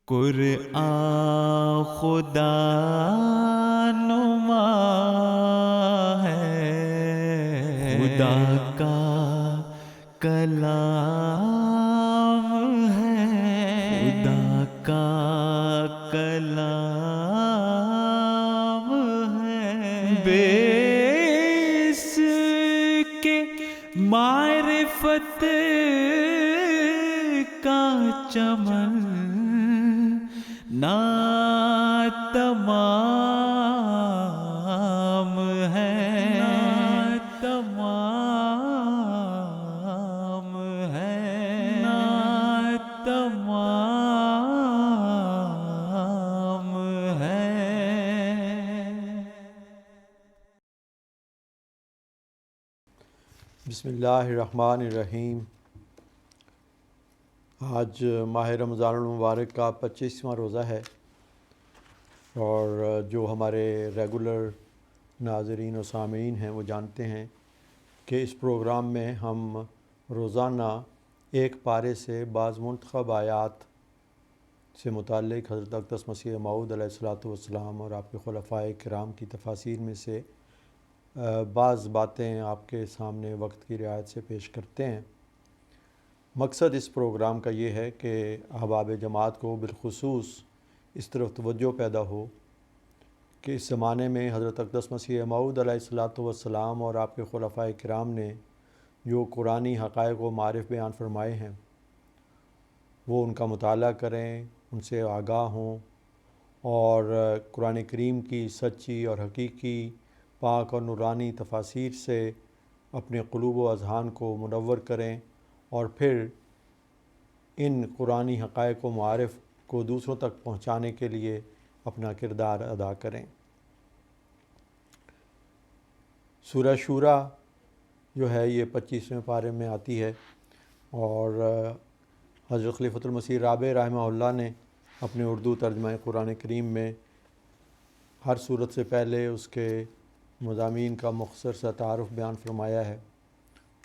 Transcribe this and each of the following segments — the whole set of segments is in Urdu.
قرآن خدا نما ہے، خدا کا کلام ہے، خدا کا کلام ہے، بے اس کے معرفت کا چمن نا تمام ہے، نا تمام ہے، نا تمام ہے۔ بسم اللہ الرحمن الرحیم۔ آج ماہ رمضان المبارک کا 25واں روزہ ہے، اور جو ہمارے ریگولر ناظرین و سامعین ہیں وہ جانتے ہیں کہ اس پروگرام میں ہم روزانہ ایک پارے سے بعض منتخب آیات سے متعلق حضرت اقدس مسیح موعود علیہ السلام اور آپ کے خلفائے کرام کی تفاسیر میں سے بعض باتیں آپ کے سامنے وقت کی رعایت سے پیش کرتے ہیں۔ مقصد اس پروگرام کا یہ ہے کہ احباب جماعت کو بالخصوص اس طرف توجہ پیدا ہو کہ اس زمانے میں حضرت اقدس مسیح موعود علیہ السلام اور آپ کے خلفائے کرام نے جو قرآنی حقائق و معارف بیان فرمائے ہیں وہ ان کا مطالعہ کریں، ان سے آگاہ ہوں، اور قرآن کریم کی سچی اور حقیقی پاک اور نورانی تفاسیر سے اپنے قلوب و اذہان کو منور کریں، اور پھر ان قرآنی حقائق و معارف کو دوسروں تک پہنچانے کے لیے اپنا کردار ادا کریں۔ سورہ شورا جو ہے یہ 25ویں پارے میں آتی ہے، اور حضرت خلیفۃ المسیح رابع رحمہ اللہ نے اپنے اردو ترجمہ قرآن کریم میں ہر صورت سے پہلے اس کے مضامین کا مختصر سا تعارف بیان فرمایا ہے،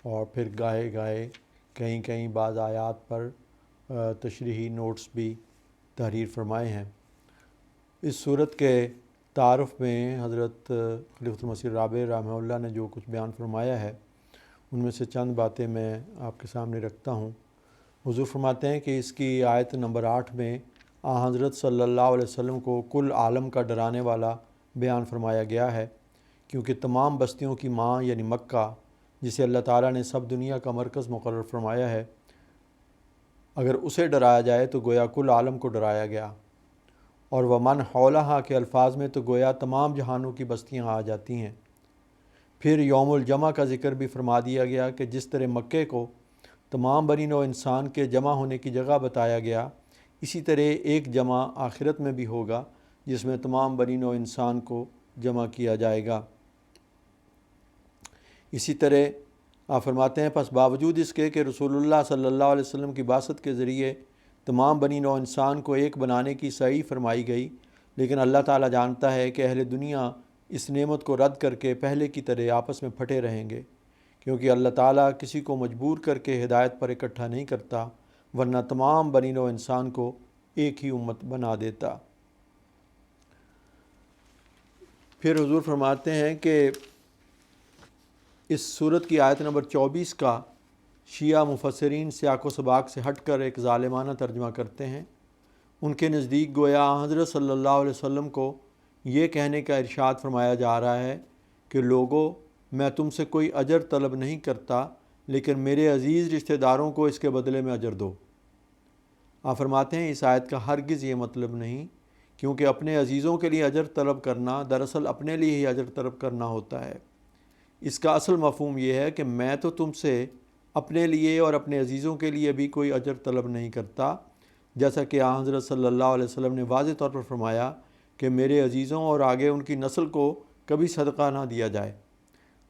اور پھر گاہے گاہے کہیں بعض آیات پر تشریحی نوٹس بھی تحریر فرمائے ہیں۔ اس صورت کے تعارف میں حضرت خلیفۃ المسیح رابع رحمہ اللہ نے جو کچھ بیان فرمایا ہے ان میں سے چند باتیں میں آپ کے سامنے رکھتا ہوں۔ حضور فرماتے ہیں کہ اس کی آیت نمبر 8 میں حضرت صلی اللہ علیہ وسلم کو کل عالم کا ڈرانے والا بیان فرمایا گیا ہے، کیونکہ تمام بستیوں کی ماں یعنی مکہ، جسے اللہ تعالیٰ نے سب دنیا کا مرکز مقرر فرمایا ہے، اگر اسے ڈرایا جائے تو گویا کل عالم کو ڈرایا گیا، اور ومن حولہا کے الفاظ میں تو گویا تمام جہانوں کی بستیاں آ جاتی ہیں۔ پھر یوم الجمع کا ذکر بھی فرما دیا گیا کہ جس طرح مکے کو تمام بنی نوع انسان کے جمع ہونے کی جگہ بتایا گیا، اسی طرح ایک جمع آخرت میں بھی ہوگا جس میں تمام بنی نوع انسان کو جمع کیا جائے گا۔ اسی طرح آپ فرماتے ہیں پس باوجود اس کے کہ رسول اللہ صلی اللہ علیہ وسلم کی بعثت کے ذریعے تمام بنی نوع انسان کو ایک بنانے کی صحیح فرمائی گئی، لیکن اللہ تعالیٰ جانتا ہے کہ اہل دنیا اس نعمت کو رد کر کے پہلے کی طرح آپس میں پھٹے رہیں گے، کیونکہ اللہ تعالیٰ کسی کو مجبور کر کے ہدایت پر اکٹھا نہیں کرتا، ورنہ تمام بنی نوع انسان کو ایک ہی امت بنا دیتا۔ پھر حضور فرماتے ہیں کہ اس صورت کی آیت نمبر 24 کا شیعہ مفسرین سیاق و سباق سے ہٹ کر ایک ظالمانہ ترجمہ کرتے ہیں۔ ان کے نزدیک گویا حضرت صلی اللہ علیہ وسلم کو یہ کہنے کا ارشاد فرمایا جا رہا ہے کہ لوگو، میں تم سے کوئی اجر طلب نہیں کرتا، لیکن میرے عزیز رشتہ داروں کو اس کے بدلے میں اجر دو۔ آپ فرماتے ہیں اس آیت کا ہرگز یہ مطلب نہیں، کیونکہ اپنے عزیزوں کے لیے اجر طلب کرنا دراصل اپنے لیے ہی اجر طلب کرنا ہوتا ہے۔ اس کا اصل مفہوم یہ ہے کہ میں تو تم سے اپنے لیے اور اپنے عزیزوں کے لیے بھی کوئی اجر طلب نہیں کرتا، جیسا کہ حضرت صلی اللہ علیہ وسلم نے واضح طور پر فرمایا کہ میرے عزیزوں اور آگے ان کی نسل کو کبھی صدقہ نہ دیا جائے،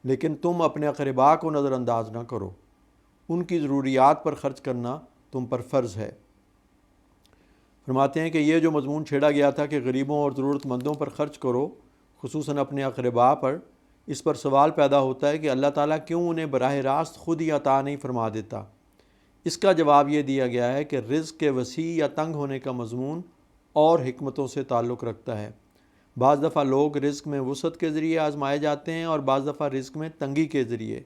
لیکن تم اپنے اقرباء کو نظر انداز نہ کرو، ان کی ضروریات پر خرچ کرنا تم پر فرض ہے۔ فرماتے ہیں کہ یہ جو مضمون چھیڑا گیا تھا کہ غریبوں اور ضرورت مندوں پر خرچ کرو، خصوصاً اپنے اقرباء پر، اس پر سوال پیدا ہوتا ہے کہ اللہ تعالیٰ کیوں انہیں براہ راست خود ہی عطا نہیں فرما دیتا؟ اس کا جواب یہ دیا گیا ہے کہ رزق کے وسیع یا تنگ ہونے کا مضمون اور حکمتوں سے تعلق رکھتا ہے۔ بعض دفعہ لوگ رزق میں وسعت کے ذریعے آزمائے جاتے ہیں اور بعض دفعہ رزق میں تنگی کے ذریعے،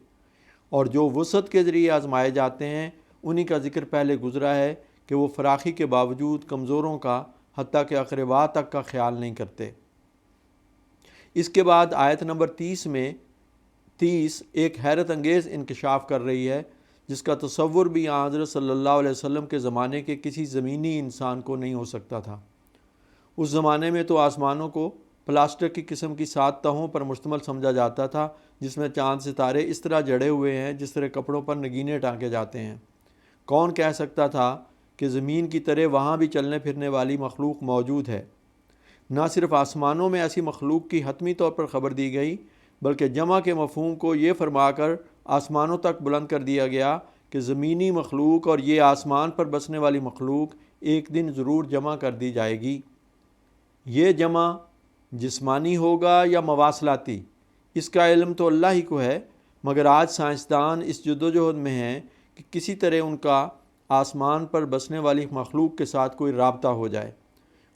اور جو وسعت کے ذریعے آزمائے جاتے ہیں انہی کا ذکر پہلے گزرا ہے کہ وہ فراخی کے باوجود کمزوروں کا حتیٰ کہ اقربا تک کا خیال نہیں کرتے۔ اس کے بعد آیت نمبر 30 ایک حیرت انگیز انکشاف کر رہی ہے جس کا تصور بھی حضرت صلی اللہ علیہ وسلم کے زمانے کے کسی زمینی انسان کو نہیں ہو سکتا تھا۔ اس زمانے میں تو آسمانوں کو پلاسٹک کی قسم کی 7 تہوں پر مشتمل سمجھا جاتا تھا جس میں چاند ستارے اس طرح جڑے ہوئے ہیں جس طرح کپڑوں پر نگینے ٹانکے جاتے ہیں۔ کون کہہ سکتا تھا کہ زمین کی طرح وہاں بھی چلنے پھرنے والی مخلوق موجود ہے؟ نہ صرف آسمانوں میں ایسی مخلوق کی حتمی طور پر خبر دی گئی بلکہ جمع کے مفہوم کو یہ فرما کر آسمانوں تک بلند کر دیا گیا کہ زمینی مخلوق اور یہ آسمان پر بسنے والی مخلوق ایک دن ضرور جمع کر دی جائے گی۔ یہ جمع جسمانی ہوگا یا مواصلاتی، اس کا علم تو اللہ ہی کو ہے، مگر آج سائنسدان اس جدوجہد میں ہیں کہ کسی طرح ان کا آسمان پر بسنے والی مخلوق کے ساتھ کوئی رابطہ ہو جائے۔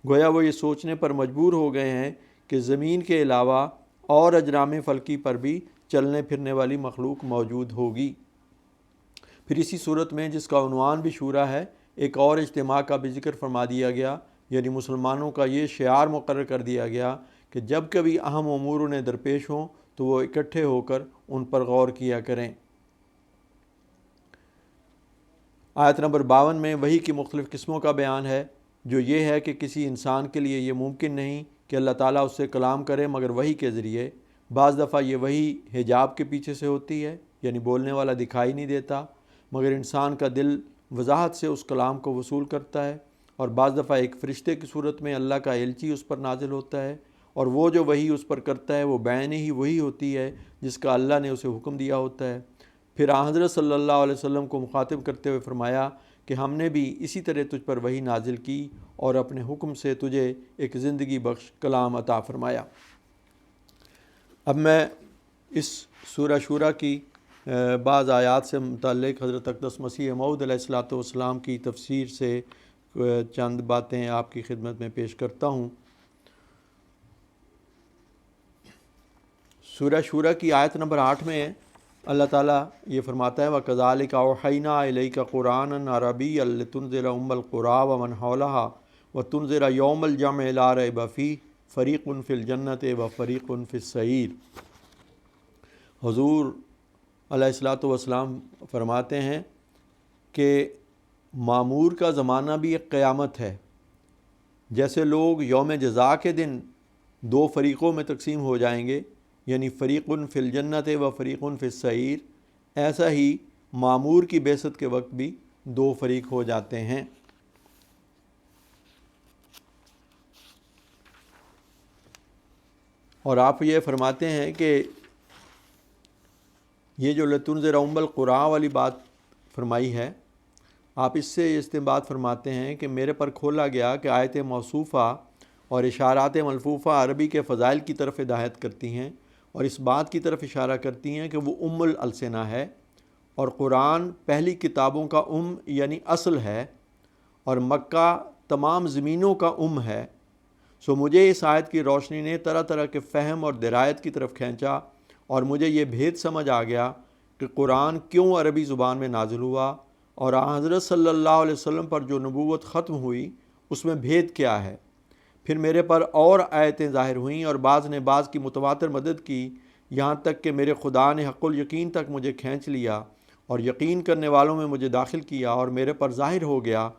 گویا وہ یہ سوچنے پر مجبور ہو گئے ہیں کہ زمین کے علاوہ اور اجرام فلکی پر بھی چلنے پھرنے والی مخلوق موجود ہوگی۔ پھر اسی صورت میں جس کا عنوان بھی شورا ہے، ایک اور اجتماع کا بھی ذکر فرما دیا گیا، یعنی مسلمانوں کا یہ شعار مقرر کر دیا گیا کہ جب کبھی اہم امور انہیں درپیش ہوں تو وہ اکٹھے ہو کر ان پر غور کیا کریں۔ آیت نمبر 52 میں وحی کی مختلف قسموں کا بیان ہے، جو یہ ہے کہ کسی انسان کے لیے یہ ممکن نہیں کہ اللہ تعالیٰ اس سے کلام کرے مگر وحی کے ذریعے۔ بعض دفعہ یہ وحی حجاب کے پیچھے سے ہوتی ہے، یعنی بولنے والا دکھائی نہیں دیتا مگر انسان کا دل وضاحت سے اس کلام کو وصول کرتا ہے، اور بعض دفعہ ایک فرشتے کی صورت میں اللہ کا الچی اس پر نازل ہوتا ہے، اور وہ جو وحی اس پر کرتا ہے وہ بعین ہی وہی ہوتی ہے جس کا اللہ نے اسے حکم دیا ہوتا ہے۔ پھر حضرت صلی اللہ علیہ وسلم کو مخاطب کرتے ہوئے فرمایا کہ ہم نے بھی اسی طرح تجھ پر وحی نازل کی اور اپنے حکم سے تجھے ایک زندگی بخش کلام عطا فرمایا۔ اب میں اس سورہ شورا کی بعض آیات سے متعلق حضرت اقدس مسیح موعود علیہ الصلوۃ والسلام کی تفسیر سے چند باتیں آپ کی خدمت میں پیش کرتا ہوں۔ سورہ شورا کی آیت نمبر 8 میں اللہ تعالیٰ یہ فرماتا ہے وَكَذَلِكَ أَوْحَيْنَا إِلَيْكَ قُرْآنًا عَرَبِيًّا لِتُنذِرَ أُمَّ الْقُرَىٰ وَمَنْ حَوْلَهَا وَتُنذِرَ يَوْمَ الْجَمْعِ لَا رَيْبَ فِيهِ فَرِيقٌ فِي الْجَنَّةِ وَفَرِيقٌ فِي السَّعِيرِ۔ حضور علیہ الصلوۃ والسلام فرماتے ہیں کہ معمور کا زمانہ بھی ایک قیامت ہے۔ جیسے لوگ یوم جزا کے دن 2 فریقوں میں تقسیم ہو جائیں گے، یعنی فریقٌ فی الجنت و فریقٌ فی السعیر، ایسا ہی معمور کی بعثت کے وقت بھی 2 فریق ہو جاتے ہیں۔ اور آپ یہ فرماتے ہیں کہ یہ جو لتنذر ام القریٰ والی بات فرمائی ہے، آپ اس سے استنباط فرماتے ہیں کہ میرے پر کھولا گیا کہ آیت موصوفہ اور اشارات ملفوفہ عربی کے فضائل کی طرف ہدایت کرتی ہیں اور اس بات کی طرف اشارہ کرتی ہیں کہ وہ ام الالسنہ ہے، اور قرآن پہلی کتابوں کا یعنی اصل ہے، اور مکہ تمام زمینوں کا ہے۔ سو مجھے اس آیت کی روشنی نے طرح طرح کے فہم اور درایت کی طرف کھینچا، اور مجھے یہ بھید سمجھ آ گیا کہ قرآن کیوں عربی زبان میں نازل ہوا، اور حضرت صلی اللہ علیہ وسلم پر جو نبوت ختم ہوئی اس میں بھید کیا ہے۔ پھر میرے پر اور آیتیں ظاہر ہوئیں اور بعض نے بعض کی متواتر مدد کی، یہاں تک کہ میرے خدا نے حق الیقین تک مجھے کھینچ لیا اور یقین کرنے والوں میں مجھے داخل کیا، اور میرے پر ظاہر ہو گیا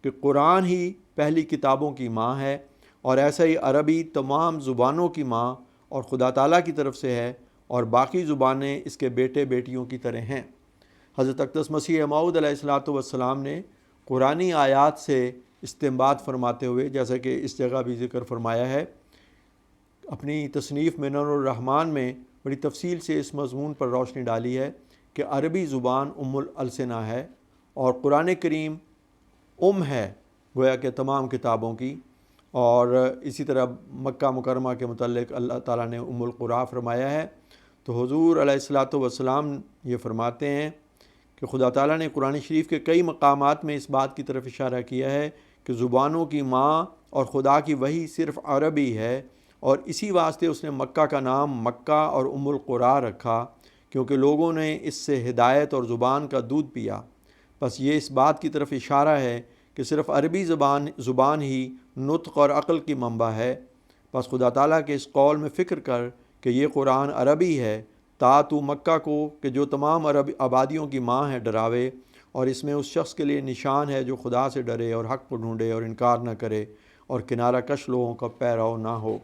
کہ قرآن ہی پہلی کتابوں کی ماں ہے، اور ایسا ہی عربی تمام زبانوں کی ماں اور خدا تعالیٰ کی طرف سے ہے، اور باقی زبانیں اس کے بیٹے بیٹیوں کی طرح ہیں۔ حضرت اقدس مسیح موعود علیہ الصلوۃ والسلام نے قرآنی آیات سے استنباط فرماتے ہوئے، جیسا کہ اس جگہ بھی ذکر فرمایا ہے، اپنی تصنیف منن الرحمن میں بڑی تفصیل سے اس مضمون پر روشنی ڈالی ہے کہ عربی زبان ام الالسنہ ہے، اور قرآن کریم ہے گویا کہ تمام کتابوں کی، اور اسی طرح مکہ مکرمہ کے متعلق اللہ تعالیٰ نے ام القریٰ فرمایا ہے۔ تو حضور علیہ الصلوۃ والسلام یہ فرماتے ہیں کہ خدا تعالیٰ نے قرآن شریف کے کئی مقامات میں اس بات کی طرف اشارہ کیا ہے کہ زبانوں کی ماں اور خدا کی وحی صرف عربی ہے، اور اسی واسطے اس نے مکہ کا نام مکہ اور ام القرا رکھا، کیونکہ لوگوں نے اس سے ہدایت اور زبان کا دودھ پیا۔ بس یہ اس بات کی طرف اشارہ ہے کہ صرف عربی زبان ہی نطق اور عقل کی منبع ہے۔ بس خدا تعالیٰ کے اس قول میں فکر کر کہ یہ قرآن عربی ہے، تا تو مکہ کو کہ جو تمام آبادیوں کی ماں ہے ڈراوے، اور اس میں اس شخص کے لیے نشان ہے جو خدا سے ڈرے اور حق کو ڈھونڈے اور انکار نہ کرے اور کنارہ کش لوگوں کا پیرو نہ ہو۔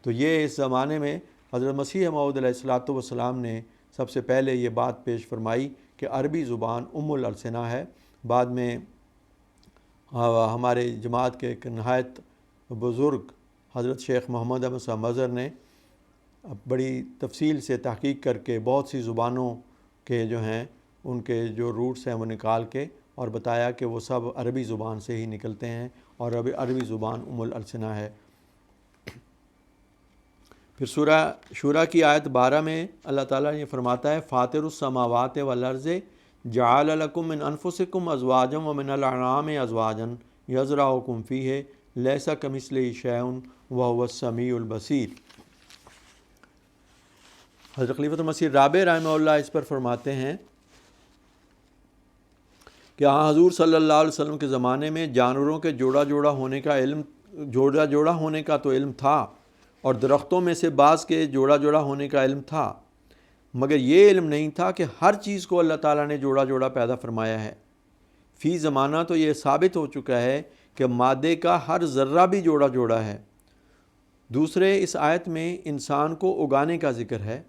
تو یہ اس زمانے میں حضرت مسیح موعود علیہ الصلوۃ والسلام نے سب سے پہلے یہ بات پیش فرمائی کہ عربی زبان ام الالسنہ ہے۔ بعد میں ہمارے جماعت کے ایک نہایت بزرگ حضرت شیخ محمد احمد صاحب مظہر نے بڑی تفصیل سے تحقیق کر کے بہت سی زبانوں کے جو ہیں ان کے جو روٹس ہیں وہ نکال کے اور بتایا کہ وہ سب عربی زبان سے ہی نکلتے ہیں، اور عربی زبان ام الالسنہ ہے۔ پھر سورہ شورا کی آیت 12 میں اللہ تعالیٰ یہ فرماتا ہے فاطر السماوات والارض جعل لکم من انفسکم ازواجا ومن الانعام ازواجا یزرعکم فیہ لیس کمثلہ شیء وہو السمیع البصیر۔ حضرت خلیفۃ المسیح رابع رحمہ اللہ اس پر فرماتے ہیں کہ حضور صلی اللہ علیہ وسلم کے زمانے میں جانوروں کے جوڑا جوڑا ہونے کا تو علم تھا، اور درختوں میں سے بعض کے جوڑا جوڑا ہونے کا علم تھا، مگر یہ علم نہیں تھا کہ ہر چیز کو اللہ تعالیٰ نے جوڑا جوڑا پیدا فرمایا ہے۔ فی زمانہ تو یہ ثابت ہو چکا ہے کہ مادے کا ہر ذرہ بھی جوڑا جوڑا ہے۔ دوسرے، اس آیت میں انسان کو اگانے کا ذکر ہے،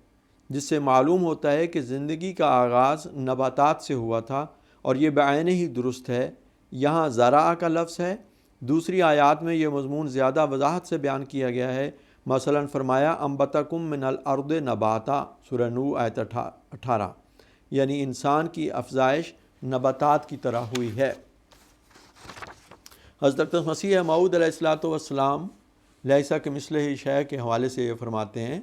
جس سے معلوم ہوتا ہے کہ زندگی کا آغاز نباتات سے ہوا تھا، اور یہ بعین ہی درست ہے۔ یہاں زرع کا لفظ ہے، دوسری آیات میں یہ مضمون زیادہ وضاحت سے بیان کیا گیا ہے۔ مثلا فرمایا انبتکم من الارض نباتا، سورہ نوح آیت 18، یعنی انسان کی افزائش نباتات کی طرح ہوئی ہے۔ حضرت مسیح موعود علیہ الصلوۃ والسلام لیس کمثلہ شیء کے حوالے سے یہ فرماتے ہیں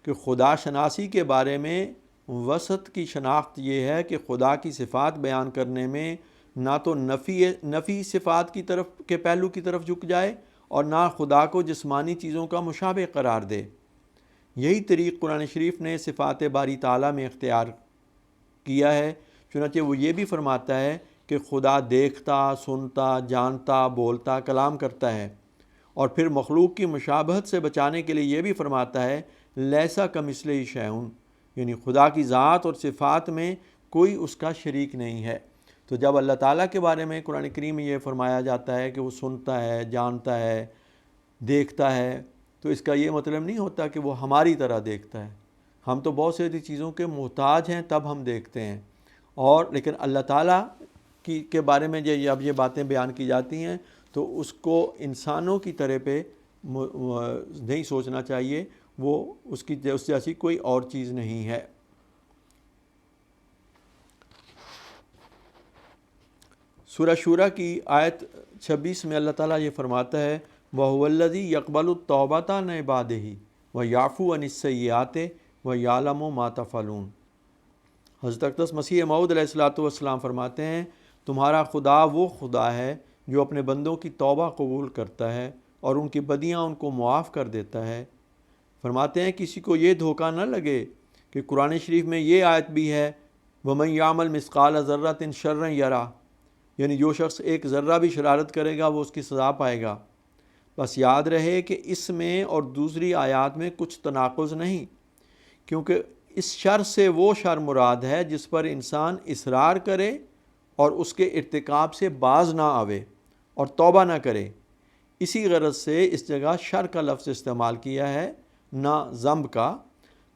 کہ خدا شناسی کے بارے میں وسط کی شناخت یہ ہے کہ خدا کی صفات بیان کرنے میں نہ تو نفی صفات کی طرف کے پہلو کی طرف جھک جائے، اور نہ خدا کو جسمانی چیزوں کا مشابہ قرار دے۔ یہی طریق قرآن شریف نے صفات باری تعالیٰ میں اختیار کیا ہے۔ چنانچہ وہ یہ بھی فرماتا ہے کہ خدا دیکھتا، سنتا، جانتا، بولتا، کلام کرتا ہے، اور پھر مخلوق کی مشابہت سے بچانے کے لیے یہ بھی فرماتا ہے لیسا کمثلہ شیء، یعنی خدا کی ذات اور صفات میں کوئی اس کا شریک نہیں ہے۔ تو جب اللہ تعالیٰ کے بارے میں قرآن کریم میں یہ فرمایا جاتا ہے کہ وہ سنتا ہے، جانتا ہے، دیکھتا ہے، تو اس کا یہ مطلب نہیں ہوتا کہ وہ ہماری طرح دیکھتا ہے۔ ہم تو بہت سی چیزوں کے محتاج ہیں تب ہم دیکھتے ہیں، اور لیکن اللہ تعالیٰ کے بارے میں جب یہ باتیں بیان کی جاتی ہیں تو اس کو انسانوں کی طرح پہ نہیں سوچنا چاہیے، وہ اس جیسی کوئی اور چیز نہیں ہے۔ سورہ شورا کی آیت 26 میں اللہ تعالیٰ یہ فرماتا ہے وَهُوَ الَّذِي يَقْبَلُ التَّوْبَةَ عَنْ عِبَادِهِ وَيَعْفُو عَنِ السَّيِّئَاتِ وَيَعْلَمُ مَا تَفْعَلُونَ۔ حضرت اقدس مسیح موعود علیہ الصلوۃ والسلام فرماتے ہیں تمہارا خدا وہ خدا ہے جو اپنے بندوں کی توبہ قبول کرتا ہے اور ان کی بدیاں ان کو معاف کر دیتا ہے۔ فرماتے ہیں کسی کو یہ دھوکہ نہ لگے کہ قرآن شریف میں یہ آیت بھی ہے وَمَن يَعْمَلْ مِثْقَالَ ذَرَّةٍ شَرًّا يَرَهُ، یعنی جو شخص ایک ذرہ بھی شرارت کرے گا وہ اس کی سزا پائے گا۔ بس یاد رہے کہ اس میں اور دوسری آیات میں کچھ تناقض نہیں، کیونکہ اس شر سے وہ شر مراد ہے جس پر انسان اصرار کرے اور اس کے ارتکاب سے باز نہ آوے اور توبہ نہ کرے۔ اسی غرض سے اس جگہ شر کا لفظ استعمال کیا ہے، نہ ذنب کا،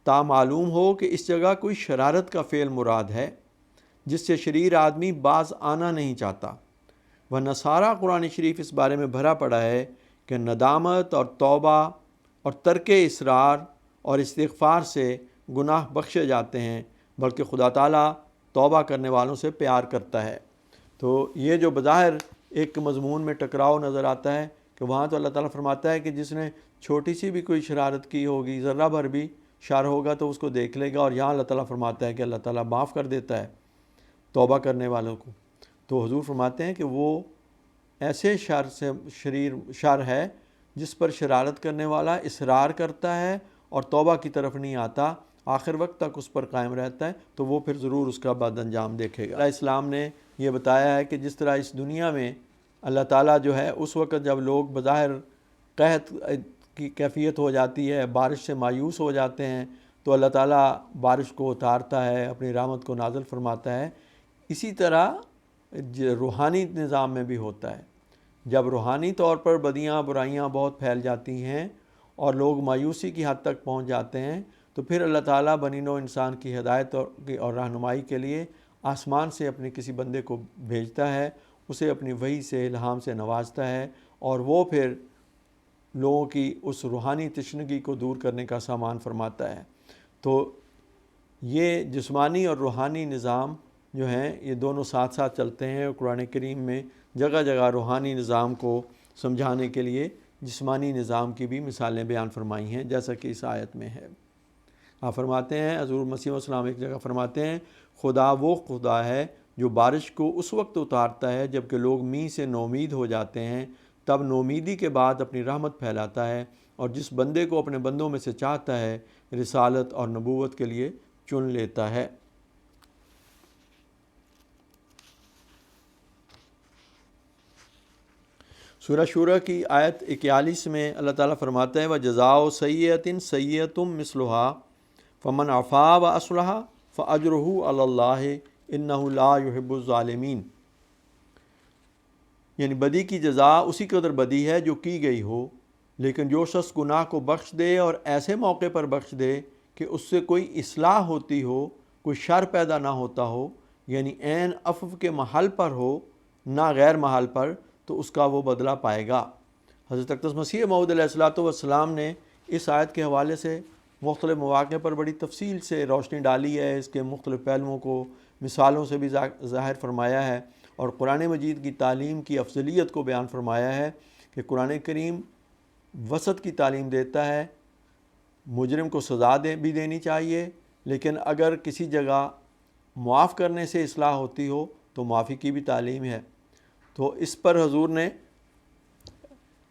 تا معلوم ہو کہ اس جگہ کوئی شرارت کا فعل مراد ہے جس سے شریر آدمی باز آنا نہیں چاہتا۔ ورنہ سارا قرآن شریف اس بارے میں بھرا پڑا ہے کہ ندامت اور توبہ اور ترک اصرار اور استغفار سے گناہ بخشے جاتے ہیں، بلکہ خدا تعالیٰ توبہ کرنے والوں سے پیار کرتا ہے۔ تو یہ جو بظاہر ایک مضمون میں ٹکراؤ نظر آتا ہے کہ وہاں تو اللہ تعالیٰ فرماتا ہے کہ جس نے چھوٹی سی بھی کوئی شرارت کی ہوگی، ذرہ بھر بھی شر ہوگا تو اس کو دیکھ لے گا، اور یہاں اللہ تعالیٰ فرماتا ہے کہ اللہ تعالیٰ معاف کر دیتا ہے توبہ کرنے والوں کو۔ تو حضور فرماتے ہیں کہ وہ ایسے شر ہے جس پر شرارت کرنے والا اصرار کرتا ہے اور توبہ کی طرف نہیں آتا، آخر وقت تک اس پر قائم رہتا ہے، تو وہ پھر ضرور اس کا بد انجام دیکھے گا۔ اسلام نے یہ بتایا ہے کہ جس طرح اس دنیا میں اللہ تعالیٰ جو ہے اس وقت جب لوگ بظاہر قحط کی کیفیت ہو جاتی ہے، بارش سے مایوس ہو جاتے ہیں، تو اللہ تعالیٰ بارش کو اتارتا ہے، اپنی رحمت کو نازل فرماتا ہے۔ اسی طرح روحانی نظام میں بھی ہوتا ہے، جب روحانی طور پر بدیاں برائیاں بہت پھیل جاتی ہیں اور لوگ مایوسی کی حد تک پہنچ جاتے ہیں، تو پھر اللہ تعالیٰ بنی نوع انسان کی ہدایت اور رہنمائی کے لیے آسمان سے اپنے کسی بندے کو بھیجتا ہے، اسے اپنی وحی سے الہام سے نوازتا ہے، اور وہ پھر لوگوں کی اس روحانی تشنگی کو دور کرنے کا سامان فرماتا ہے۔ تو یہ جسمانی اور روحانی نظام جو ہیں یہ دونوں ساتھ ساتھ چلتے ہیں، اور قرآن کریم میں جگہ جگہ روحانی نظام کو سمجھانے کے لیے جسمانی نظام کی بھی مثالیں بیان فرمائی ہیں، جیسا کہ اس آیت میں ہے۔ آپ فرماتے ہیں، حضور مسیح علیہ السلام ایک جگہ فرماتے ہیں، خدا وہ خدا ہے جو بارش کو اس وقت اتارتا ہے جب کہ لوگ میںہ سے نومید ہو جاتے ہیں، تب نومیدی کے بعد اپنی رحمت پھیلاتا ہے، اور جس بندے کو اپنے بندوں میں سے چاہتا ہے رسالت اور نبوت کے لیے چن لیتا ہے۔ سورہ شورى کی آیت 41 میں اللہ تعالیٰ فرماتا ہے، وَجَزَاءُ سَيِّئَةٍ سَيِّئَةٌ مِثْلُهَا فَمَنْ عَفَا وَأَصْلَحَ فَأَجْرُهُ عَلَى اللّٰهِ إِنَّهُ لَا يُحِبُّ الظَّالِمِينَ، یعنی بدی کی جزا اسی قدر بدی ہے جو کی گئی ہو، لیکن جو شخص گناہ کو بخش دے اور ایسے موقع پر بخش دے کہ اس سے کوئی اصلاح ہوتی ہو، کوئی شر پیدا نہ ہوتا ہو، یعنی عین عفو کے محل پر ہو نہ غیر محل پر، تو اس کا وہ بدلہ پائے گا۔ حضرت اقدس مسیح موعود علیہ السلام نے اس آیت کے حوالے سے مختلف مواقع پر بڑی تفصیل سے روشنی ڈالی ہے، اس کے مختلف پہلوؤں کو مثالوں سے بھی ظاہر فرمایا ہے، اور قرآن مجید کی تعلیم کی افضلیت کو بیان فرمایا ہے کہ قرآن کریم وسط کی تعلیم دیتا ہے، مجرم کو سزا بھی دینی چاہیے، لیکن اگر کسی جگہ معاف کرنے سے اصلاح ہوتی ہو تو معافی کی بھی تعلیم ہے۔ تو اس پر حضور نے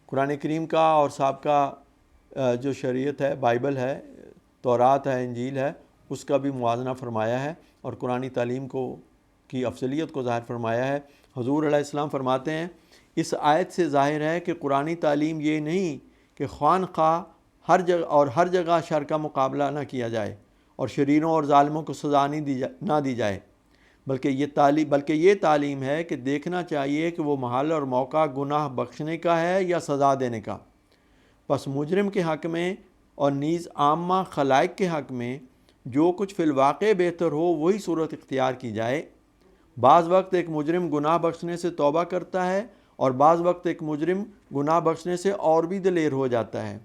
قرآن کریم کا اور سابقہ جو شریعت ہے، بائبل ہے، تورات ہے، انجیل ہے، اس کا بھی موازنہ فرمایا ہے اور قرآنی تعلیم کی افضلیت کو ظاہر فرمایا ہے۔ حضور علیہ السلام فرماتے ہیں، اس آیت سے ظاہر ہے کہ قرآنی تعلیم یہ نہیں کہ خواہ ہر جگہ شر کا مقابلہ نہ کیا جائے اور شریروں اور ظالموں کو سزا نہ دی جائے، بلکہ یہ تعلیم ہے کہ دیکھنا چاہیے کہ وہ محل اور موقع گناہ بخشنے کا ہے یا سزا دینے کا۔ پس مجرم کے حق میں اور نیز عامہ خلائق کے حق میں جو کچھ فی الواقع بہتر ہو وہی صورت اختیار کی جائے۔ بعض وقت ایک مجرم گناہ بخشنے سے توبہ کرتا ہے اور بعض وقت ایک مجرم گناہ بخشنے سے اور بھی دلیر ہو جاتا ہے۔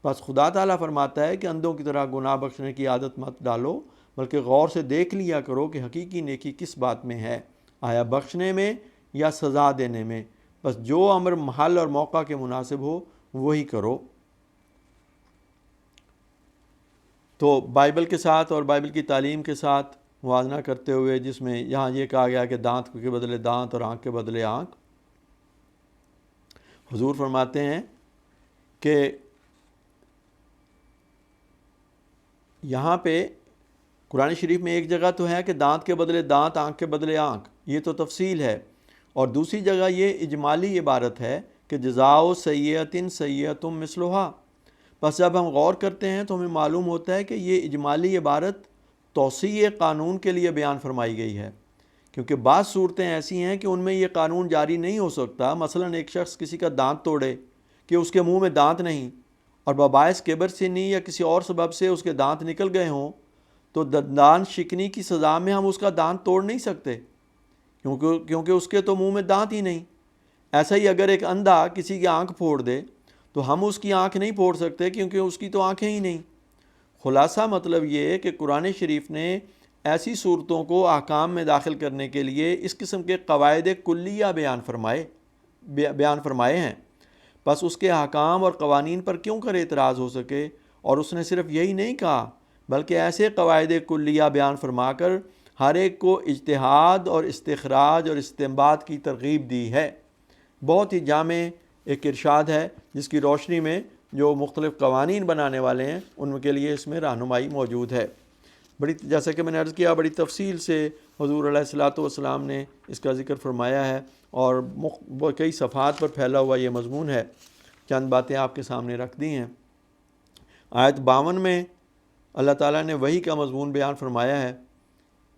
پس خدا تعالیٰ فرماتا ہے کہ اندھوں کی طرح گناہ بخشنے کی عادت مت ڈالو، بلکہ غور سے دیکھ لیا کرو کہ حقیقی نیکی کس بات میں ہے، آیا بخشنے میں یا سزا دینے میں۔ بس جو امر محل اور موقع کے مناسب ہو وہی کرو۔ تو بائبل کے ساتھ اور بائبل کی تعلیم کے ساتھ موازنہ کرتے ہوئے، جس میں یہاں یہ کہا گیا کہ دانت کے بدلے دانت اور آنکھ کے بدلے آنکھ، حضور فرماتے ہیں کہ یہاں پہ قرآن شریف میں ایک جگہ تو ہے کہ دانت کے بدلے دانت، آنکھ کے بدلے آنکھ، یہ تو تفصیل ہے، اور دوسری جگہ یہ اجمالی عبارت ہے کہ جزاء سیئۃ سیئۃ مثلھا۔ بس جب ہم غور کرتے ہیں تو ہمیں معلوم ہوتا ہے کہ یہ اجمالی عبارت توسیع قانون کے لیے بیان فرمائی گئی ہے، کیونکہ بعض صورتیں ایسی ہیں کہ ان میں یہ قانون جاری نہیں ہو سکتا۔ مثلا ایک شخص کسی کا دانت توڑے کہ اس کے منہ میں دانت نہیں، اور بباعث کبر سنی یا کسی اور سبب سے اس کے دانت نکل گئے ہوں، تو دندان شکنی کی سزا میں ہم اس کا دانت توڑ نہیں سکتے، کیونکہ اس کے تو منہ میں دانت ہی نہیں۔ ایسا ہی اگر ایک اندھا کسی کی آنکھ پھوڑ دے تو ہم اس کی آنکھ نہیں پھوڑ سکتے، کیونکہ اس کی تو آنکھیں ہی نہیں۔ خلاصہ مطلب یہ ہے کہ قرآن شریف نے ایسی صورتوں کو احکام میں داخل کرنے کے لیے اس قسم کے قواعد کلیہ بیان فرمائے ہیں۔ بس اس کے احکام اور قوانین پر کیوں کر اعتراض ہو سکے، اور اس نے صرف یہی نہیں کہا بلکہ ایسے قواعد کلیہ بیان فرما کر ہر ایک کو اجتہاد اور استخراج اور استنباط کی ترغیب دی ہے۔ بہت ہی جامع ایک ارشاد ہے جس کی روشنی میں جو مختلف قوانین بنانے والے ہیں ان کے لیے اس میں رہنمائی موجود ہے۔ جیسا کہ میں نے عرض کیا، بڑی تفصیل سے حضور علیہ الصلوۃ والسلام نے اس کا ذکر فرمایا ہے اور کئی صفحات پر پھیلا ہوا یہ مضمون ہے۔ چند باتیں آپ کے سامنے رکھ دی ہیں۔ آیت 52 میں اللہ تعالیٰ نے وحی کا مضمون بیان فرمایا ہے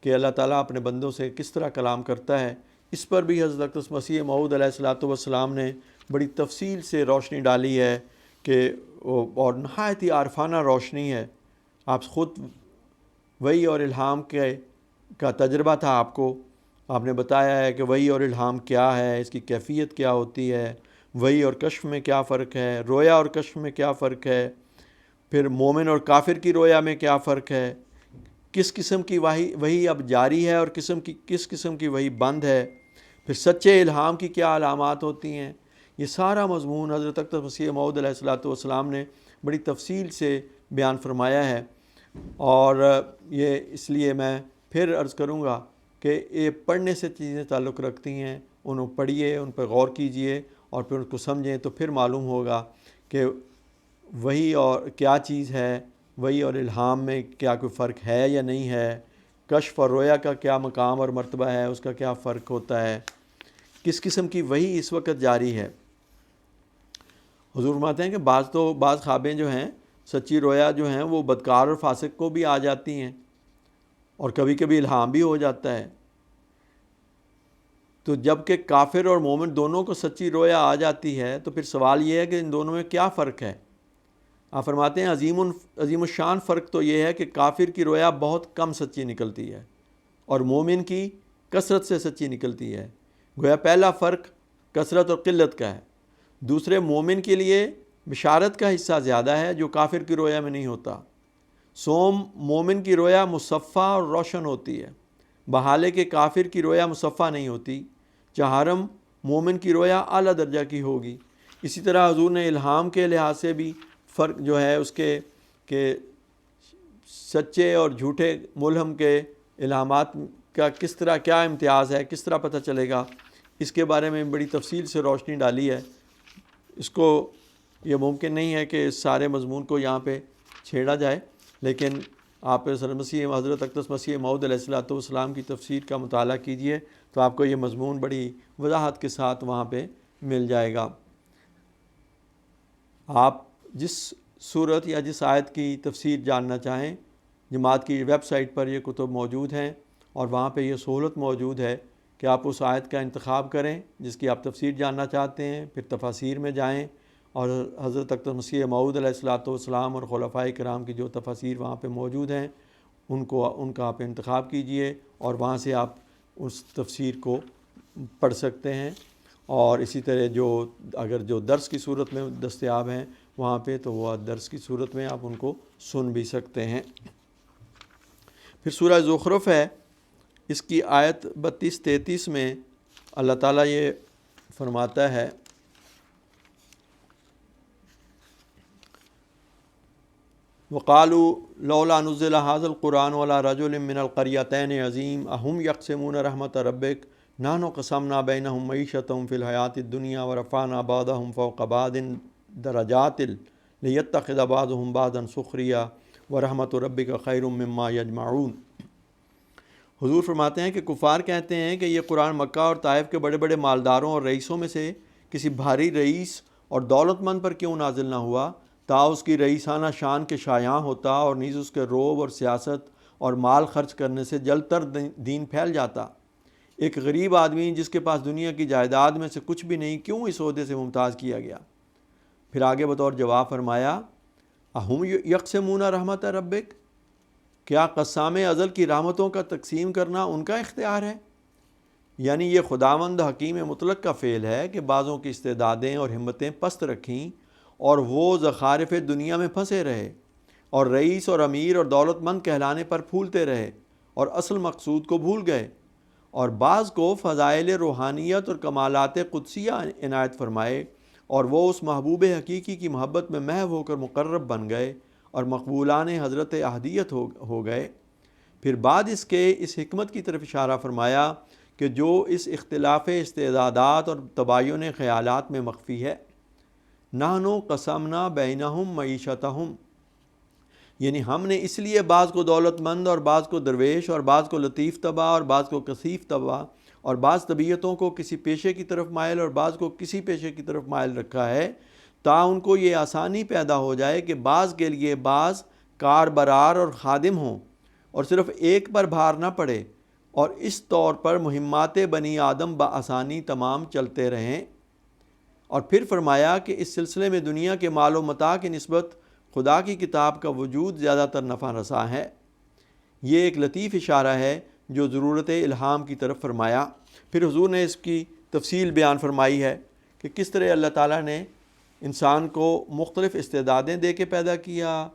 کہ اللہ تعالیٰ اپنے بندوں سے کس طرح کلام کرتا ہے۔ اس پر بھی حضرت مسیح موعود علیہ الصلوۃ والسلام نے بڑی تفصیل سے روشنی ڈالی ہے کہ اور نہایت ہی عارفانہ روشنی ہے۔ آپ خود وحی اور الہام کا تجربہ تھا آپ نے بتایا ہے کہ وحی اور الہام کیا ہے، اس کی کیفیت کیا ہوتی ہے، وحی اور کشف میں کیا فرق ہے، رویا اور کشف میں کیا فرق ہے، پھر مومن اور کافر کی رویا میں کیا فرق ہے، کس قسم کی وحی اب جاری ہے اور کس قسم کی وحی بند ہے، پھر سچے الہام کی کیا علامات ہوتی ہیں۔ یہ سارا مضمون حضرت اقدس مسیح موعود علیہ الصلوۃ والسلام نے بڑی تفصیل سے بیان فرمایا ہے، اور یہ اس لیے میں پھر عرض کروں گا کہ یہ پڑھنے سے چیزیں تعلق رکھتی ہیں، انہوں پڑھیے، ان پر غور کیجئے اور پھر ان کو سمجھیں تو پھر معلوم ہوگا کہ وحی اور کیا چیز ہے، وحی اور الہام میں کیا کوئی فرق ہے یا نہیں ہے، کشف اور رویا کا کیا مقام اور مرتبہ ہے، اس کا کیا فرق ہوتا ہے، کس قسم کی وحی اس وقت جاری ہے۔ حضور فرماتے ہیں کہ بعض خوابیں جو ہیں، سچی رویا جو ہیں، وہ بدکار اور فاسق کو بھی آ جاتی ہیں اور کبھی کبھی الہام بھی ہو جاتا ہے۔ تو جب کہ کافر اور مومن دونوں کو سچی رویا آ جاتی ہے تو پھر سوال یہ ہے کہ ان دونوں میں کیا فرق ہے۔ آپ فرماتے ہیں عظیم الشان فرق تو یہ ہے کہ کافر کی رویا بہت کم سچی نکلتی ہے اور مومن کی کثرت سے سچی نکلتی ہے۔ گویا پہلا فرق کثرت اور قلت کا ہے۔ دوسرے، مومن کے لیے بشارت کا حصہ زیادہ ہے جو کافر کی رویا میں نہیں ہوتا۔ سوم مومن کی رویا مصفہ اور روشن ہوتی ہے، بحالے کہ کافر کی رویا مصفہ نہیں ہوتی۔ چہارم مومن کی رویا اعلیٰ درجہ کی ہوگی۔ اسی طرح حضور نے الہام کے لحاظ سے بھی فرق جو ہے اس کے کہ سچے اور جھوٹے ملہم کے الہامات کا کس طرح کیا امتیاز ہے، کس طرح پتہ چلے گا، اس کے بارے میں بڑی تفصیل سے روشنی ڈالی ہے۔ اس کو یہ ممکن نہیں ہے کہ اس سارے مضمون کو یہاں پہ چھیڑا جائے، لیکن آپ حضرت اقدس مسیح موعود علیہ الصلوۃ والسلام کی تفسیر کا مطالعہ کیجئے تو آپ کو یہ مضمون بڑی وضاحت کے ساتھ وہاں پہ مل جائے گا۔ آپ جس صورت یا جس آیت کی تفسیر جاننا چاہیں، جماعت کی ویب سائٹ پر یہ کتب موجود ہیں اور وہاں پہ یہ سہولت موجود ہے کہ آپ اس آیت کا انتخاب کریں جس کی آپ تفسیر جاننا چاہتے ہیں، پھر تفاسیر میں جائیں اور حضرت اقدس مسیح موعود علیہ الصلوۃ والسلام اور خلفائے کرام کی جو تفاسیر وہاں پہ موجود ہیں ان کا آپ انتخاب کیجئے اور وہاں سے آپ اس تفسیر کو پڑھ سکتے ہیں۔ اور اسی طرح اگر جو درس کی صورت میں دستیاب ہیں وہاں پہ تو وہ درس کی صورت میں آپ ان کو سن بھی سکتے ہیں۔ پھر سورہ زخرف ہے، اس کی آیت 32-33 میں اللہ تعالیٰ یہ فرماتا ہے، وَقَالُوا لَوْلَا نُزِّلَ هَذَا الْقُرْآنُ عَلَىٰ رَجُلٍ مِّنَ الْقَرْيَتَيْنِ عَظِيمٍ أَهُمْ يَقْسِمُونَ رَحْمَةَ رَبِّكَ نَحْنُ قَسَمْنَا بَيْنَهُمْ مَعِيشَتَهُمْ فِي الْحَيَاةِ الدُّنْيَا وَرَفَعْنَا بَعْضَهُمْ فَوْقَ بَعْضٍ دَرَجَاتٍ لِيَتَّخِذَ بَعْضُهُمْ بَعْضًا سُخْرِيًّا وَرَحْمَةُ رَبِّكَ خَيْرٌ مِّمَّا يَجْمَعُونَ۔ حضور فرماتے ہیں کہ کفار کہتے ہیں کہ یہ قرآن مکہ اور طائف کے بڑے بڑے مالداروں اور رئیسوں میں سے کسی بھاری رئیس اور دولت مند پر کیوں نازل نہ ہوا تا اس کی رئیسانہ شان کے شایاں ہوتا اور نیز اس کے روب اور سیاست اور مال خرچ کرنے سے جل تر دین پھیل جاتا۔ ایک غریب آدمی جس کے پاس دنیا کی جائیداد میں سے کچھ بھی نہیں کیوں اس عہدے سے ممتاز کیا گیا؟ پھر آگے بطور جواب فرمایا، اہم یقسمون رحمت ربک، کیا قسام ازل کی رحمتوں کا تقسیم کرنا ان کا اختیار ہے؟ یعنی یہ خداوند حکیم مطلق کا فعل ہے کہ بعضوں کی استعدادیں اور ہمتیں پست رکھیں اور وہ زخارف دنیا میں پھنسے رہے اور رئیس اور امیر اور دولت مند کہلانے پر پھولتے رہے اور اصل مقصود کو بھول گئے، اور بعض کو فضائل روحانیت اور کمالات قدسیہ عنایت فرمائے اور وہ اس محبوب حقیقی کی محبت میں محو ہو کر مقرب بن گئے اور مقبولان حضرت احدیت ہو گئے۔ پھر بعد اس کے اس حکمت کی طرف اشارہ فرمایا کہ جو اس اختلاف استعدادات اور تباین خیالات میں مخفی ہے۔ نحنو قسمنا بینہم معیشتہم، یعنی ہم نے اس لیے بعض کو دولت مند اور بعض کو درویش اور بعض کو لطیف طبع اور بعض کو کثیف طبع اور بعض طبیعتوں کو کسی پیشے کی طرف مائل اور بعض کو کسی پیشے کی طرف مائل رکھا ہے، تا ان کو یہ آسانی پیدا ہو جائے کہ بعض کے لیے بعض کار برار اور خادم ہوں اور صرف ایک پر بھار نہ پڑے، اور اس طور پر مہمات بنی آدم بآسانی تمام چلتے رہیں۔ اور پھر فرمایا کہ اس سلسلے میں دنیا کے مال و متاع کی نسبت خدا کی کتاب کا وجود زیادہ تر نفع رساں ہے۔ یہ ایک لطیف اشارہ ہے جو ضرورت الہام کی طرف فرمایا۔ پھر حضور نے اس کی تفصیل بیان فرمائی ہے کہ کس طرح اللہ تعالیٰ نے انسان کو مختلف استعدادیں دے کے پیدا کیا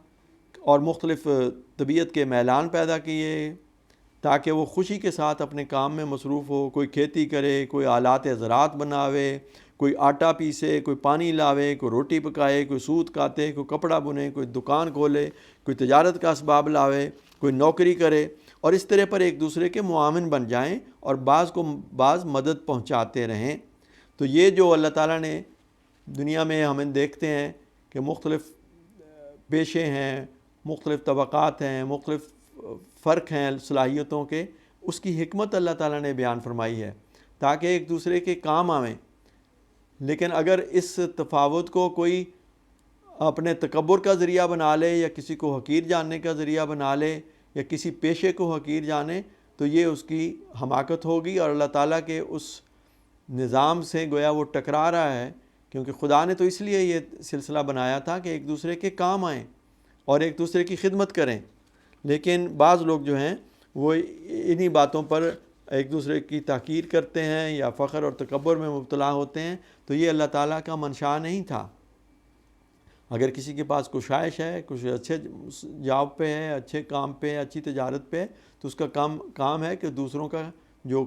اور مختلف طبیعت کے میلان پیدا کیے تاکہ وہ خوشی کے ساتھ اپنے کام میں مصروف ہو، کوئی کھیتی کرے، کوئی آلات زراعت بناوے، کوئی آٹا پیسے، کوئی پانی لاوے، کوئی روٹی پکائے، کوئی سوت کاتے، کوئی کپڑا بنے، کوئی دکان کھولے، کوئی تجارت کا اسباب لاوے، کوئی نوکری کرے، اور اس طرح پر ایک دوسرے کے معاون بن جائیں اور بعض کو بعض مدد پہنچاتے رہیں۔ تو یہ جو اللہ تعالیٰ نے دنیا میں ہمیں دیکھتے ہیں کہ مختلف پیشے ہیں، مختلف طبقات ہیں، مختلف فرق ہیں صلاحیتوں کے، اس کی حکمت اللہ تعالیٰ نے بیان فرمائی ہے تاکہ ایک دوسرے کے کام آویں۔ لیکن اگر اس تفاوت کو کوئی اپنے تکبر کا ذریعہ بنا لے یا کسی کو حقیر جاننے کا ذریعہ بنا لے یا کسی پیشے کو حقیر جانے تو یہ اس کی حماقت ہوگی اور اللہ تعالیٰ کے اس نظام سے گویا وہ ٹکرا رہا ہے، کیونکہ خدا نے تو اس لیے یہ سلسلہ بنایا تھا کہ ایک دوسرے کے کام آئیں اور ایک دوسرے کی خدمت کریں۔ لیکن بعض لوگ جو ہیں وہ انہی باتوں پر ایک دوسرے کی تحقیر کرتے ہیں یا فخر اور تکبر میں مبتلا ہوتے ہیں، تو یہ اللہ تعالیٰ کا منشا نہیں تھا۔ اگر کسی کے پاس کشائش ہے، کچھ اچھے جاب پہ ہے، اچھے کام پہ ہے، اچھی تجارت پہ ہے، تو اس کا کام ہے کہ دوسروں کا جو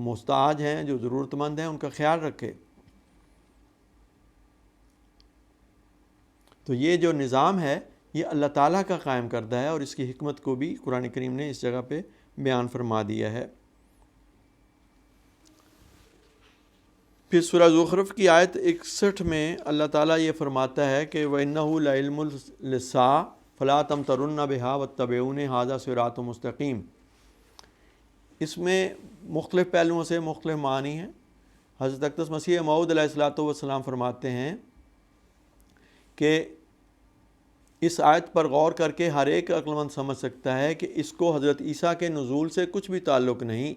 محتاج ہیں، جو ضرورت مند ہیں، ان کا خیال رکھے۔ تو یہ جو نظام ہے یہ اللہ تعالیٰ کا قائم کردہ ہے اور اس کی حکمت کو بھی قرآن کریم نے اس جگہ پہ بیان فرما دیا ہے۔ پھر سورہ زخرف کی آیت 61 میں اللہ تعالیٰ یہ فرماتا ہے کہ وَإِنَّهُ لَعِلْمٌ لِلسَّاعَةِ فَلَا تَمْتَرُنَّ بِهَا وَاتَّبِعُونِ هَذَا صِرَاطٌ مستقیم۔ اس میں مختلف پہلوؤں سے مختلف معنی ہیں۔ حضرت اقدس مسیح موعود علیہ السلام فرماتے ہیں کہ اس آیت پر غور کر کے ہر ایک عقل مند سمجھ سکتا ہے کہ اس کو حضرت عیسیٰ کے نزول سے کچھ بھی تعلق نہیں،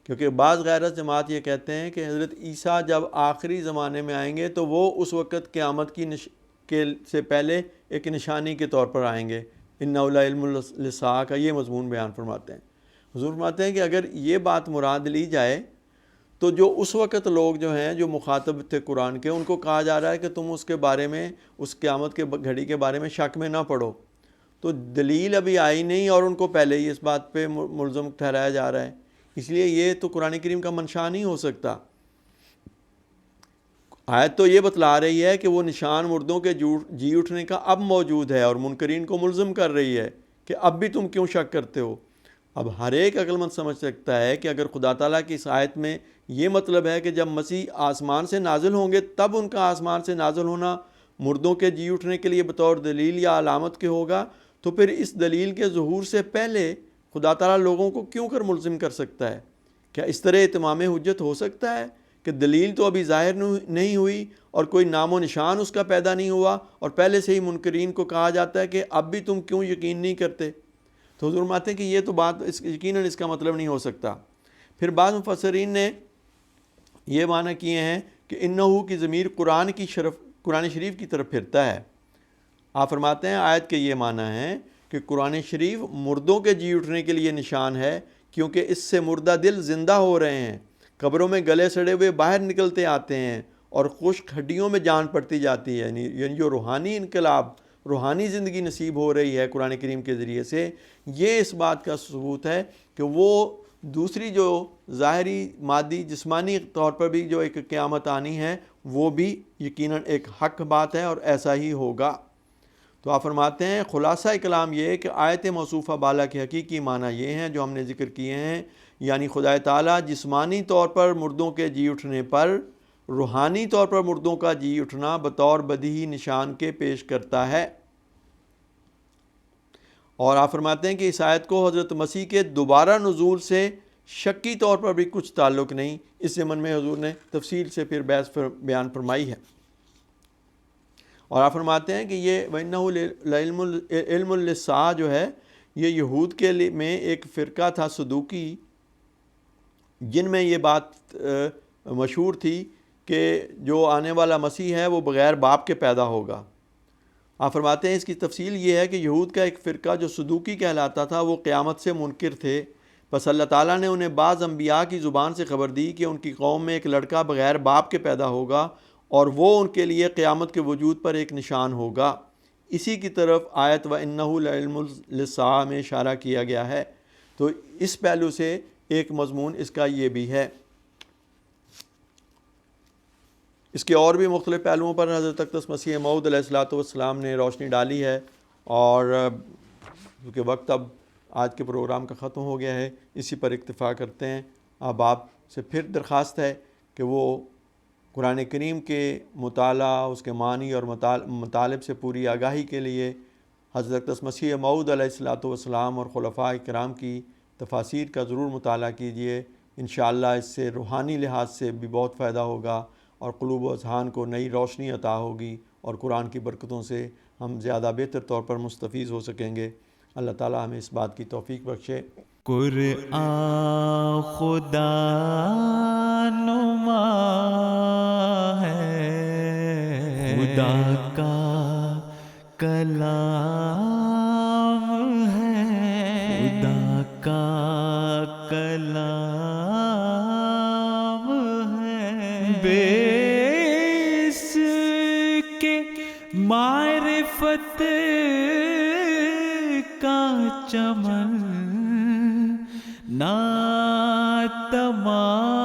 کیونکہ بعض غیرت جماعت یہ کہتے ہیں کہ حضرت عیسیٰ جب آخری زمانے میں آئیں گے تو وہ اس وقت قیامت کے سے پہلے ایک نشانی کے طور پر آئیں گے۔ اِنَّهُ لَعِلْمٌ لِلسَّاعَةِ کا یہ مضمون بیان فرماتے ہیں۔ حضور فرماتے ہیں کہ اگر یہ بات مراد لی جائے تو جو اس وقت لوگ جو ہیں جو مخاطب تھے قرآن کے، ان کو کہا جا رہا ہے کہ تم اس کے بارے میں، اس قیامت کے گھڑی کے بارے میں شک میں نہ پڑو، تو دلیل ابھی آئی نہیں اور ان کو پہلے ہی اس بات پہ ملزم ٹھہرایا جا رہا ہے۔ اس لیے یہ تو قرآن کریم کا منشا نہیں ہو سکتا۔ آیت تو یہ بتلا رہی ہے کہ وہ نشان مردوں کے جی اٹھنے کا اب موجود ہے اور منکرین کو ملزم کر رہی ہے کہ اب بھی تم کیوں شک کرتے ہو۔ اب ہر ایک عقل مند سمجھ سکتا ہے کہ اگر خدا تعالیٰ کی اس آیت میں یہ مطلب ہے کہ جب مسیح آسمان سے نازل ہوں گے تب ان کا آسمان سے نازل ہونا مردوں کے جی اٹھنے کے لیے بطور دلیل یا علامت کے ہوگا، تو پھر اس دلیل کے ظہور سے پہلے خدا تعالیٰ لوگوں کو کیوں کر ملزم کر سکتا ہے؟ کیا اس طرح اتمام حجت ہو سکتا ہے کہ دلیل تو ابھی ظاہر نہیں ہوئی اور کوئی نام و نشان اس کا پیدا نہیں ہوا اور پہلے سے ہی منکرین کو کہا جاتا ہے کہ اب بھی تم کیوں یقین نہیں کرتے؟ تو حضور فرماتے ہیں کہ یہ تو بات یقیناً اس کا مطلب نہیں ہو سکتا۔ پھر بعض مفسرین نے یہ معنی کیے ہیں کہ انہو کی ضمیر قرآن شریف کی طرف پھرتا ہے۔ آپ فرماتے ہیں آیت کے یہ معنی ہے کہ قرآن شریف مردوں کے جی اٹھنے کے لیے نشان ہے، کیونکہ اس سے مردہ دل زندہ ہو رہے ہیں، قبروں میں گلے سڑے ہوئے باہر نکلتے آتے ہیں اور خشک ہڈیوں میں جان پڑتی جاتی ہے۔ یعنی جو روحانی انقلاب، روحانی زندگی نصیب ہو رہی ہے قرآن کریم کے ذریعے سے، یہ اس بات کا ثبوت ہے کہ وہ دوسری جو ظاہری مادی جسمانی طور پر بھی جو ایک قیامت آنی ہے وہ بھی یقیناً ایک حق بات ہے اور ایسا ہی ہوگا۔ تو آپ فرماتے ہیں خلاصہ کلام یہ ہے کہ آیت موصوفہ بالا کے حقیقی معنی یہ ہیں جو ہم نے ذکر کیے ہیں یعنی خدا تعالیٰ جسمانی طور پر مردوں کے جی اٹھنے پر روحانی طور پر مردوں کا جی اٹھنا بطور بدیہی نشان کے پیش کرتا ہے۔ اور آپ فرماتے ہیں کہ اس آیت کو حضرت مسیح کے دوبارہ نزول سے شکی طور پر بھی کچھ تعلق نہیں۔ اس ضمن میں حضور نے تفصیل سے پھر بحث بیان فرمائی ہے، اور آپ فرماتے ہیں کہ یہ وَإِنَّهُ علم للساعة جو ہے یہ یہود کے میں ایک فرقہ تھا صدوقی، جن میں یہ بات مشہور تھی کہ جو آنے والا مسیح ہے وہ بغیر باپ کے پیدا ہوگا۔ آپ فرماتے ہیں اس کی تفصیل یہ ہے کہ یہود کا ایک فرقہ جو صدوقی کہلاتا تھا وہ قیامت سے منکر تھے، بس اللہ تعالیٰ نے انہیں بعض انبیاء کی زبان سے خبر دی کہ ان کی قوم میں ایک لڑکا بغیر باپ کے پیدا ہوگا اور وہ ان کے لیے قیامت کے وجود پر ایک نشان ہوگا۔ اسی کی طرف آیت وَإِنَّهُ لَعِلْمٌ لِلسَّاعَةِ میں اشارہ کیا گیا ہے، تو اس پہلو سے ایک مضمون اس کا یہ بھی ہے۔ اس کے اور بھی مختلف پہلوؤں پر حضرت اقدس مسیح موعود علیہ الصلوۃ والسلام نے روشنی ڈالی ہے، اور کیونکہ وقت اب آج کے پروگرام کا ختم ہو گیا ہے، اسی پر اکتفا کرتے ہیں۔ اب آپ سے پھر درخواست ہے کہ وہ قرآن کریم کے مطالعہ، اس کے معنی اور مطالب سے پوری آگاہی کے لیے حضرت اقدس مسیح موعود علیہ الصلوۃ والسلام اور خلفاء کرام کی تفاسیر کا ضرور مطالعہ کیجیے۔ انشاءاللہ اس سے روحانی لحاظ سے بھی بہت فائدہ ہوگا اور قلوب و اذہان کو نئی روشنی عطا ہوگی، اور قرآن کی برکتوں سے ہم زیادہ بہتر طور پر مستفیض ہو سکیں گے۔ اللہ تعالیٰ ہمیں اس بات کی توفیق بخشے۔ قرآن خدا نما ہے، خدا کا کلام ہے، خدا کا کلام ہے، بے اس کے معرفت کا چمن نہ تمام